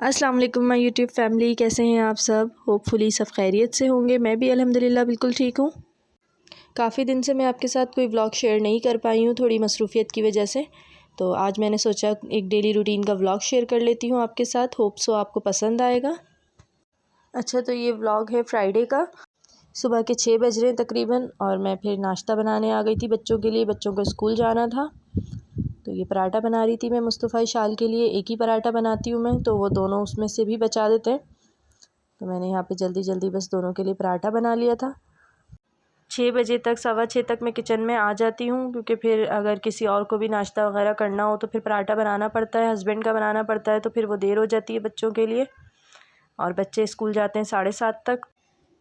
अस्सलाम वालेकुम my YouTube family, कैसे हैं आप सब। होपफुली सब खैरियत से होंगे। मैं भी अल्हम्दुलिल्लाह बिल्कुल ठीक हूँ। काफ़ी दिन से मैं आपके साथ कोई व्लॉग शेयर नहीं कर पाई हूँ, थोड़ी मसरूफ़ियत की वजह से। तो आज मैंने सोचा एक डेली रूटीन का व्लॉग शेयर कर लेती हूँ आपके साथ। होप सो आपको पसंद आएगा। अच्छा, तो ये व्लॉग है फ्राइडे का। सुबह के 6 बज रहे हैं तकरीबन, और मैं फिर नाश्ता बनाने आ गई थी बच्चों के लिए। बच्चों को स्कूल जाना था, तो ये पराठा बना रही थी मैं मुस्तफ़ा इशाल के लिए। एक ही पराठा बनाती हूँ मैं, तो वो दोनों उसमें से भी बचा देते हैं। तो मैंने यहाँ पे जल्दी जल्दी बस दोनों के लिए पराठा बना लिया था। 6 बजे तक, 6:15 तक मैं किचन में आ जाती हूँ, क्योंकि फिर अगर किसी और को भी नाश्ता वगैरह करना हो तो फिर पराठा बनाना पड़ता है, हस्बैंड का बनाना पड़ता है, तो फिर वो देर हो जाती है बच्चों के लिए। और बच्चे स्कूल जाते हैं 7:30 तक।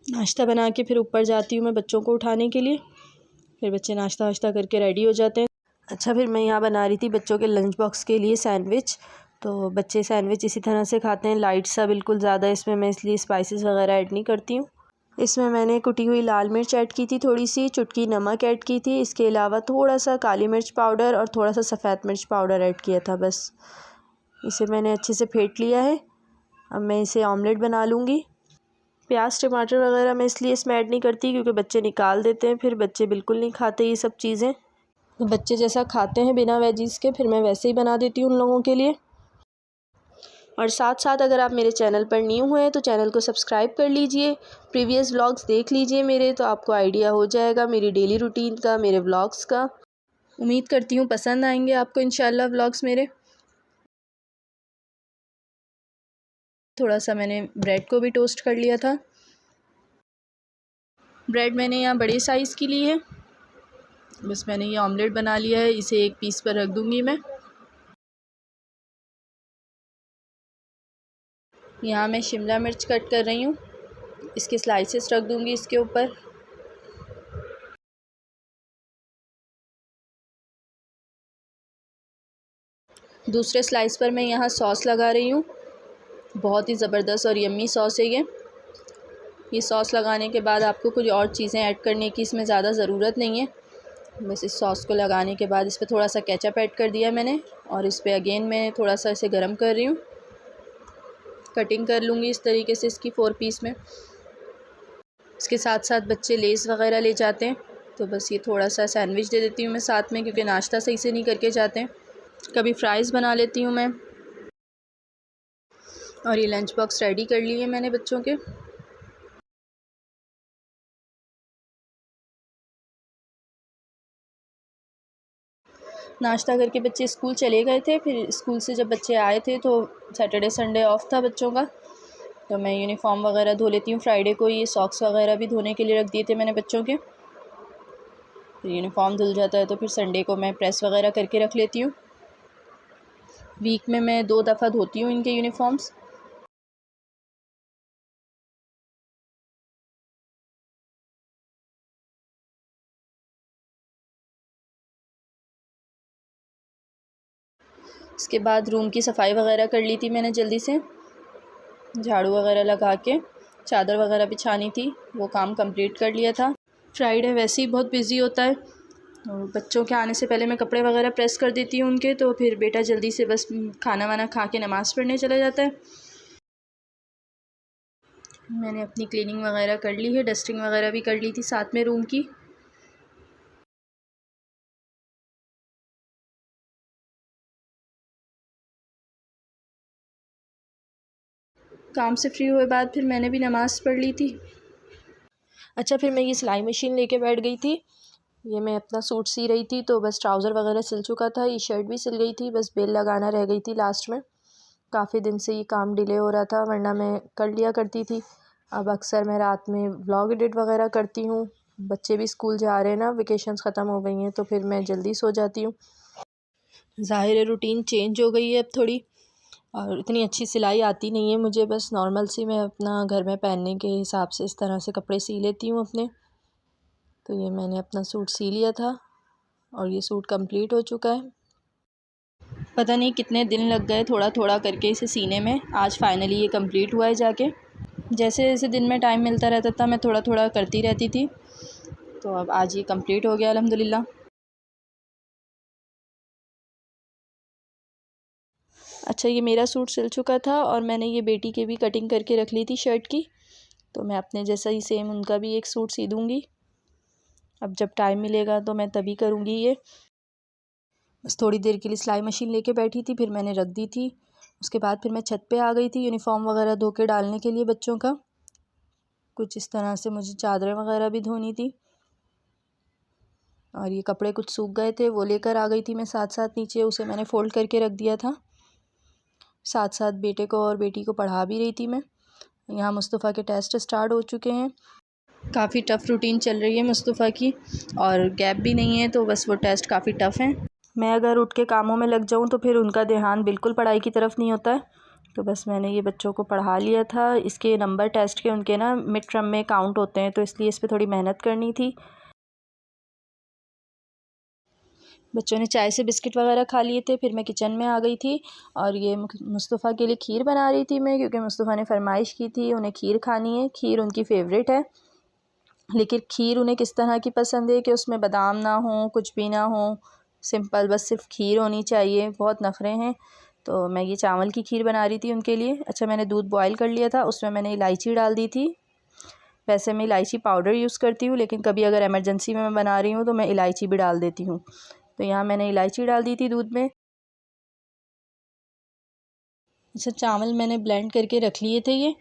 नाश्ता बना के फिर ऊपर जाती हूँ मैं बच्चों को उठाने के लिए। फिर बच्चे नाश्ता वाश्ता करके रेडी हो जाते हैं। अच्छा, फिर मैं यहाँ बना रही थी बच्चों के लंच बॉक्स के लिए सैंडविच। तो बच्चे सैंडविच इसी तरह से खाते हैं, लाइट सा बिल्कुल, ज़्यादा इसमें मैं इसलिए स्पाइसेस वगैरह ऐड नहीं करती हूँ। इसमें मैंने कुटी हुई लाल मिर्च ऐड की थी, थोड़ी सी चुटकी नमक ऐड की थी। इसके अलावा थोड़ा सा काली मिर्च पाउडर और थोड़ा सा सफ़ेद मिर्च पाउडर ऐड किया था। बस इसे मैंने अच्छे से फेंट लिया है। अब मैं इसे ऑमलेट बना लूँगी। प्याज टमाटर वगैरह मैं इसलिए इसमें ऐड नहीं करती क्योंकि बच्चे निकाल देते हैं, फिर बच्चे बिल्कुल नहीं खाते ये सब चीज़ें। तो बच्चे जैसा खाते हैं बिना वेजीज़ के, फिर मैं वैसे ही बना देती हूँ उन लोगों के लिए। और साथ साथ अगर आप मेरे चैनल पर न्यू हुए तो चैनल को सब्सक्राइब कर लीजिए, प्रीवियस व्लॉग्स देख लीजिए मेरे, तो आपको आइडिया हो जाएगा मेरी डेली रूटीन का, मेरे व्लॉग्स का। उम्मीद करती हूँ पसंद आएंगे आपको इंशाल्लाह व्लॉग्स मेरे। थोड़ा सा मैंने ब्रेड को भी टोस्ट कर लिया था। ब्रेड मैंने यहाँ बड़े साइज़ की ली है। बस मैंने ये ऑमलेट बना लिया है, इसे एक पीस पर रख दूँगी मैं। यहाँ मैं शिमला मिर्च कट कर रही हूँ, इसके स्लाइसेस रख दूँगी इसके ऊपर। दूसरे स्लाइस पर मैं यहाँ सॉस लगा रही हूँ। बहुत ही ज़बरदस्त और यम्मी सॉस है ये सॉस लगाने के बाद आपको कुछ और चीज़ें ऐड करने की इसमें ज़्यादा ज़रूरत नहीं है। बस इस सॉस को लगाने के बाद इस पर थोड़ा सा केचप ऐड कर दिया मैंने, और इस पर अगेन मैं थोड़ा सा इसे गर्म कर रही हूँ। कटिंग कर लूँगी इस तरीके से इसकी 4 पीस में। इसके साथ साथ बच्चे लेस वगैरह ले जाते हैं, तो बस ये थोड़ा सा सैंडविच दे देती हूँ मैं साथ में, क्योंकि नाश्ता सही से नहीं करके जाते हैं। कभी फ्राइज़ बना लेती हूँ मैं। और ये लंच बॉक्स रेडी कर लिए मैंने बच्चों के। नाश्ता करके बच्चे स्कूल चले गए थे। फिर स्कूल से जब बच्चे आए थे तो सैटरडे संडे ऑफ था बच्चों का, तो मैं यूनिफ़ॉर्म वगैरह धो लेती हूँ फ्राइडे को। ये सॉक्स वगैरह भी धोने के लिए रख दिए थे मैंने बच्चों के। फिर यूनिफ़ॉर्म धुल जाता है तो फिर संडे को मैं प्रेस वगैरह करके रख लेती हूँ। वीक में मैं 2 दफ़ा धोती हूँ इनके यूनिफ़ॉर्म्स। इसके बाद रूम की सफाई वगैरह कर ली थी मैंने जल्दी से, झाड़ू वगैरह लगा के। चादर वगैरह बिछानी थी, वो काम कंप्लीट कर लिया था। फ्राइडे वैसे ही बहुत बिज़ी होता है, और बच्चों के आने से पहले मैं कपड़े वगैरह प्रेस कर देती हूँ उनके, तो फिर बेटा जल्दी से बस खाना वाना खा के नमाज़ पढ़ने चला जाता है। मैंने अपनी क्लीनिंग वगैरह कर ली है, डस्टिंग वगैरह भी कर ली थी साथ में रूम की। काम से फ्री हुए बाद फिर मैंने भी नमाज़ पढ़ ली थी। अच्छा, फिर मैं ये सिलाई मशीन लेके बैठ गई थी। ये मैं अपना सूट सी रही थी, तो बस ट्राउज़र वगैरह सिल चुका था, ये शर्ट भी सिल गई थी, बस बेल लगाना रह गई थी लास्ट में। काफ़ी दिन से ये काम डिले हो रहा था, वरना मैं कर लिया करती थी। अब अक्सर मैं रात में व्लॉग एडिट वगैरह करती हूँ। बच्चे भी स्कूल जा रहे हैं ना, वेकेशंस ख़त्म हो गई हैं, तो फिर मैं जल्दी सो जाती हूँ। ज़ाहिर है रूटीन चेंज हो गई है अब थोड़ी, और इतनी अच्छी सिलाई आती नहीं है मुझे। बस नॉर्मल सी मैं अपना घर में पहनने के हिसाब से इस तरह से कपड़े सी लेती हूँ अपने। तो ये मैंने अपना सूट सी लिया था, और ये सूट कंप्लीट हो चुका है। पता नहीं कितने दिन लग गए थोड़ा थोड़ा करके इसे सीने में। आज फाइनली ये कंप्लीट हुआ है जाके। जैसे जैसे दिन में टाइम मिलता रहता था मैं थोड़ा थोड़ा करती रहती थी, तो अब आज ये कंप्लीट हो गया अल्हम्दुलिल्लाह। अच्छा, ये मेरा सूट सिल चुका था और मैंने ये बेटी के भी कटिंग करके रख ली थी शर्ट की, तो मैं अपने जैसा ही सेम उनका भी एक सूट सी दूँगी। अब जब टाइम मिलेगा तो मैं तभी करूँगी ये। बस थोड़ी देर के लिए सिलाई मशीन लेके बैठी थी, फिर मैंने रख दी थी। उसके बाद फिर मैं छत पे आ गई थी यूनिफ़ॉर्म वगैरह धो के डालने के लिए बच्चों का। कुछ इस तरह से मुझे चादरें वगैरह भी धोनी थी और ये कपड़े कुछ सूख गए थे, वो लेकर आ गई थी मैं साथ साथ नीचे। उसे मैंने फ़ोल्ड करके रख दिया था। साथ साथ बेटे को और बेटी को पढ़ा भी रही थी मैं। यहाँ मुस्तफ़ा के टेस्ट स्टार्ट हो चुके हैं। काफ़ी टफ़ रूटीन चल रही है मुस्तफ़ा की और गैप भी नहीं है, तो बस वो टेस्ट काफ़ी टफ़ हैं। मैं अगर उठ के कामों में लग जाऊँ तो फिर उनका ध्यान बिल्कुल पढ़ाई की तरफ नहीं होता है। तो बस मैंने ये बच्चों को पढ़ा लिया था। इसके नंबर टेस्ट के उनके ना मिड टर्म में काउंट होते हैं, तो इसलिए इस पे थोड़ी मेहनत करनी थी। बच्चों ने चाय से बिस्किट वगैरह खा लिए थे। फिर मैं किचन में आ गई थी और ये मुस्तफ़ा के लिए खीर बना रही थी मैं, क्योंकि मुस्तफ़ा ने फरमाइश की थी, उन्हें खीर खानी है। खीर उनकी फ़ेवरेट है, लेकिन खीर उन्हें किस तरह की पसंद है कि उसमें बादाम ना हो, कुछ भी ना हो, सिंपल बस सिर्फ खीर होनी चाहिए। बहुत नखरे हैं। तो मैं ये चावल की खीर बना रही थी उनके लिए। अच्छा, मैंने दूध बॉयल कर लिया था, उसमें मैंने इलायची डाल दी थी। वैसे मैं इलायची पाउडर यूज़ करती हूँ, लेकिन कभी अगर इमरजेंसी में मैं बना रही हूँ तो मैं इलायची भी डाल देती हूँ। तो यहाँ मैंने इलायची डाल दी थी दूध में। अच्छा, चावल मैंने ब्लेंड करके रख लिए थे ये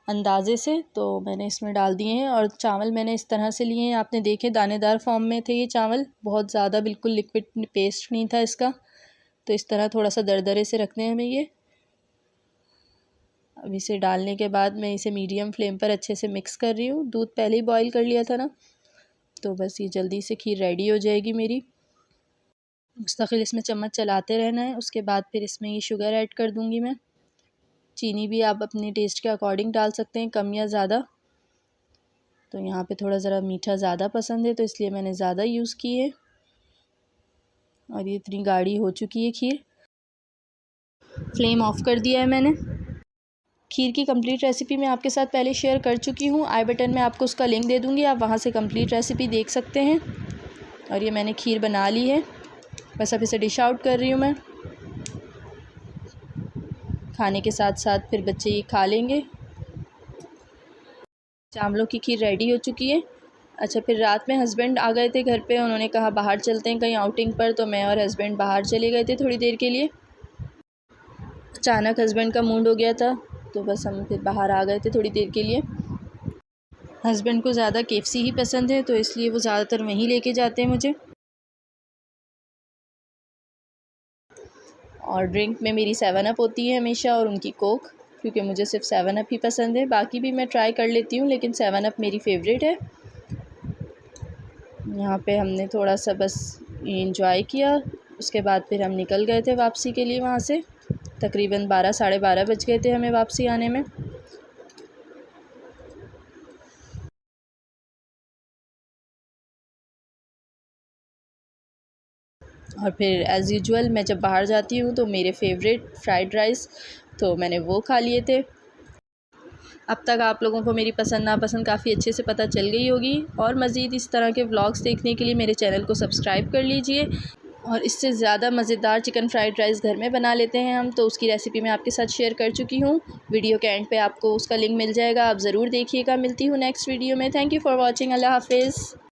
अंदाज़े से, तो मैंने इसमें डाल दिए हैं। और चावल मैंने इस तरह से लिए हैं, आपने देखे दानेदार फॉर्म में थे ये चावल, बहुत ज़्यादा बिल्कुल लिक्विड पेस्ट नहीं था इसका। तो इस तरह थोड़ा सा दरदरे से रखने हैं हमें ये। अब इसे डालने के बाद मैं इसे मीडियम फ्लेम पर अच्छे से मिक्स कर रही हूँ। दूध पहले ही बॉईल कर लिया था ना, तो बस ये जल्दी से खीर रेडी हो जाएगी मेरी। मुस्तकिल इसमें चम्मच चलाते रहना है। उसके बाद फिर इसमें ये शुगर ऐड कर दूँगी मैं। चीनी भी आप अपने टेस्ट के अकॉर्डिंग डाल सकते हैं, कम या ज़्यादा। तो यहाँ पे थोड़ा ज़रा मीठा ज़्यादा पसंद है, तो इसलिए मैंने ज़्यादा यूज़ की है। और ये इतनी गाढ़ी हो चुकी है खीर। फ्लेम ऑफ़ कर दिया है मैंने। खीर की कंप्लीट रेसिपी मैं आपके साथ पहले शेयर कर चुकी हूँ। आई बटन में आपको उसका लिंक दे दूँगी, आप वहाँ से कंप्लीट रेसिपी देख सकते हैं। और ये मैंने खीर बना ली है, बस अब इसे डिश आउट कर रही हूँ मैं। खाने के साथ साथ फिर बच्चे ये खा लेंगे। चावलों की खीर रेडी हो चुकी है। अच्छा, फिर रात में हस्बैंड आ गए थे घर पे, उन्होंने कहा बाहर चलते हैं कहीं आउटिंग पर, तो मैं और हस्बैंड बाहर चले गए थे थोड़ी देर के लिए। अचानक हस्बैंड का मूड हो गया था, तो बस हम फिर बाहर आ गए थे थोड़ी देर के लिए। हस्बैंड को ज़्यादा KFC ही पसंद है, तो इसलिए वो ज़्यादातर वहीं लेके जाते हैं मुझे। और ड्रिंक में मेरी 7 अप होती है हमेशा, और उनकी कोक, क्योंकि मुझे सिर्फ 7 अप ही पसंद है। बाकी भी मैं ट्राई कर लेती हूँ, लेकिन 7 अप मेरी फ़ेवरेट है। यहाँ पे हमने थोड़ा सा बस इंजॉय किया। उसके बाद फिर हम निकल गए थे वापसी के लिए वहाँ से। तकरीबन 12 साढ़े 12 बज गए थे हमें वापसी आने में। और फिर एज़ यूजुअल मैं जब बाहर जाती हूँ तो मेरे फेवरेट फ्राइड राइस, तो मैंने वो खा लिए थे। अब तक आप लोगों को मेरी पसंद नापसंद काफ़ी अच्छे से पता चल गई होगी। और मज़ीद इस तरह के व्लॉग्स देखने के लिए मेरे चैनल को सब्सक्राइब कर लीजिए। और इससे ज़्यादा मज़ेदार चिकन फ्राइड राइस घर में बना लेते हैं हम, तो उसकी रेसिपी मैं आपके साथ शेयर कर चुकी हूँ। वीडियो के एंड पे आपको उसका लिंक मिल जाएगा, आप ज़रूर देखिएगा। मिलती हूँ नेक्स्ट वीडियो में। Thank you for watching. अल्लाह हाफ़िज़।